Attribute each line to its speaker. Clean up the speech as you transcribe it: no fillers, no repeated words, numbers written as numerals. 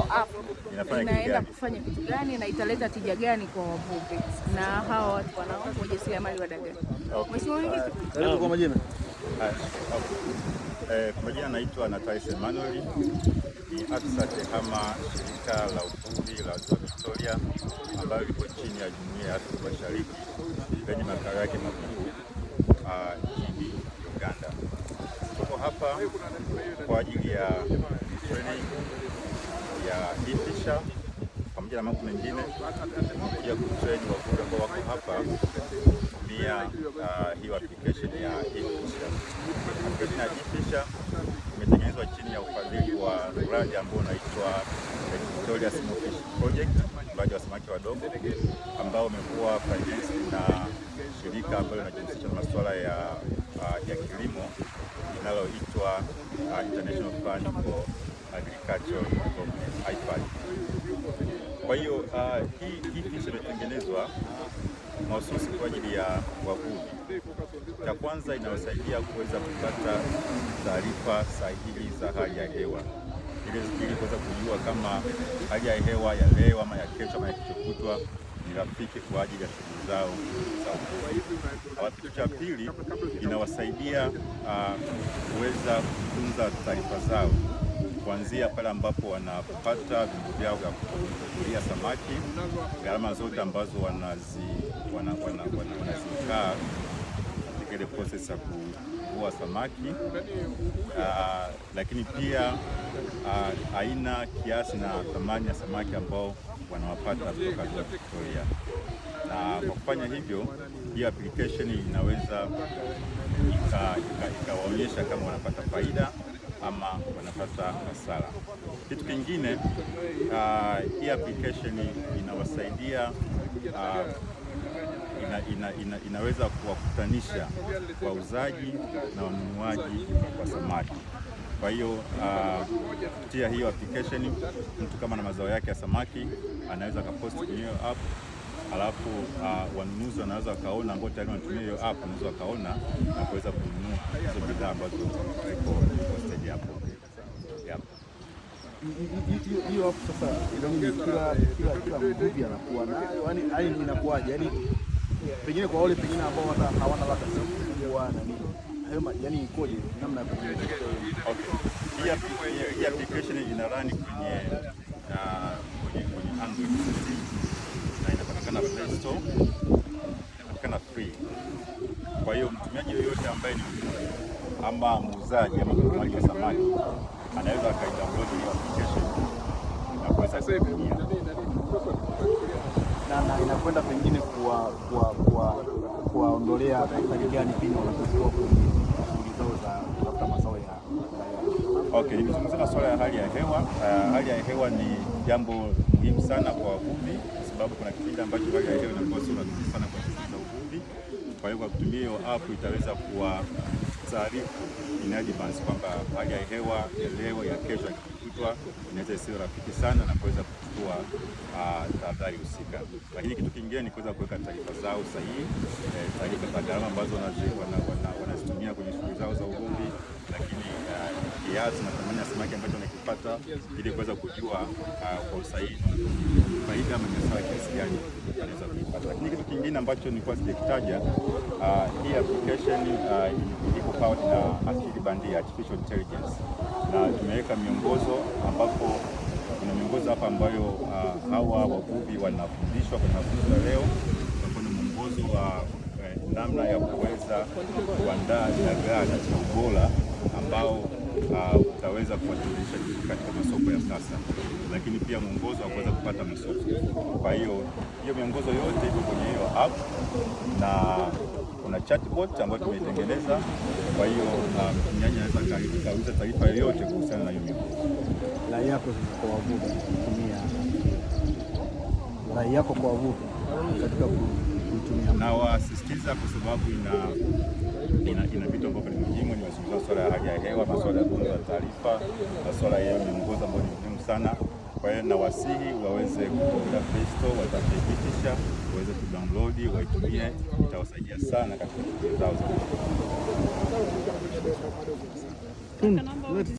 Speaker 1: app inaenda kufanya kitu gani na italeta tija gani kwa wavuvi na hawa watu wajasiriamali wa dagaa.
Speaker 2: Karibu kwa majina.
Speaker 3: Kwa majina naitwa Nathalie Emmanuel, ni afisa TEHAMA shirika la uvuvi la Ziwa Victoria ambayo liko chini ya Jumuiya ya Afrika Mashariki lenye makao yake makuu nchini Uganda. Tuko hapa kwa ajili ya training ya e-fisher pamoja na mambo mengine ya kutrain wavuvi ambao wako hapa kutumia hiyo application ya e-fisher. Application ya e-fisher imetengenezwa chini ya ufadhili wa mradi ambao unaitwa Victoria Small Fish Project, mradi wa samaki wadogo ambao umekuwa financed na shirika ambalo linajihusisha na masuala ya kilimo linaloitwa International Fund for Agricultural Development, IFAD. Kwa hiyo hii fisha imetengenezwa mahususi kwa ajili ya wavuvi. Cha kwanza, inawasaidia kuweza kupata taarifa sahihi za hali ya hewa ili kuweza kujua kama hali ya hewa ya leo ama ya kesho ama ya kesho kutwa ni rafiki kwa ajili ya shughuli zao za uvuvi. Kitu cha pili, inawasaidia kuweza kutunza taarifa zao kuanzia pale ambapo wanapata vyombo vyao vya kuvulia samaki, gharama zote ambazo wanazikaa katika ile process ya kuvua samaki, lakini pia aina, kiasi na thamani ya samaki ambao wanawapata kutoka Ziwa Victoria. Na kwa kufanya hivyo, hii application inaweza ikawaonyesha kama wanapata faida ama wanapata hasara. Kitu kingine, hii application inawasaidia inaweza kuwakutanisha wauzaji na wanunuaji wa samaki. Kwa hiyo kupitia hiyo application, mtu kama na mazao yake ya samaki anaweza akapost kwenye hiyo app, alafu wanunuzi wanaweza wakaona, ambao tayari wanatumia hiyo app wanaweza wakaona na kuweza kununua hizo bidhaa ambazo ziko posted hapo.
Speaker 2: Hiyo hapo sasa kila mvuvi anakuwa nayo, yani inakuwaje? Yani pengine kwa wale pengine ambao hawana labda sehemu na nini, hayo yani ikoje namna ya kutumia?
Speaker 3: Okay, hii application ina run kwenye Android na inapatikana Play Store, inapatikana free. Kwa hiyo mtumiaji yoyote ambaye ni ama muuzaji ama mnunuaji wa samaki anaweza akaidownload hiyo application na kuweza kutumia,
Speaker 2: na inakwenda pengine kuwaondolea hatari gani pindi wanapokuwa kwenye shughuli zao za kutafuta mazao ya
Speaker 3: Okay, nikizungumzia masuala ya hali ya hewa. Hali ya hewa ni jambo muhimu sana kwa wavuvi, kwa sababu kuna kipindi ambacho hali ya hewa inakuwa sio nzuri sana kwa shughuli za uvuvi. Kwa hiyo kwa kutumia hiyo app itaweza kuwa taarifu in advance kwamba hali ya hewa ya leo, ya kesho, ya kutwa inaweza isiwe rafiki sana na kuweza kuchukua tahadhari husika. Lakini kitu kingine ni kuweza kuweka taarifa zao sahihi, taarifa za gharama ambazo wanazitumia kwenye shughuli zao za uvuvi, lakini kiasi na thamani ya samaki ambacho wanakipata, ili kuweza kujua kwa usahihi faida ama hasara kiasi gani wanaweza kuipata. Lakini kitu kingine ambacho nilikuwa sijakitaja, hii application iko powered na akili bandia, artificial intelligence, na tumeweka miongozo ambapo kuna miongozo hapa ambayo hawa wavuvi wanafundishwa kwenye mafunzo ya leo. Kuna mwongozo wa namna ya kuweza kuandaa dagaa katika ubora ambao utaweza kuwasilisha katika masoko ya sasa, lakini pia mwongozo wa kuweza kupata masoko. Kwa hiyo miongozo yote iko kwenye hiyo app, na kuna chatbot ambayo tumeitengeneza. Kwa hiyo mtumiaji anaweza kauliza taarifa yoyote kuhusiana na hiyo miongozo.
Speaker 2: Rai yako kwa wavuvi kutumia, rai yako kwa wavuvi katika kutumia?
Speaker 3: Na wasisitiza kwa sababu ina vitu ambavyo ni muhimu. Ni masuala ya hali ya hewa, masuala ya kutunza taarifa, masuala ya miongozo ambayo ni muhimu sana. Kwa hiyo nawasihi waweze kuingia Play Store, watafute e-fisher, waweze kudownload, waitumie, itawasaidia sana katika shughuli zao za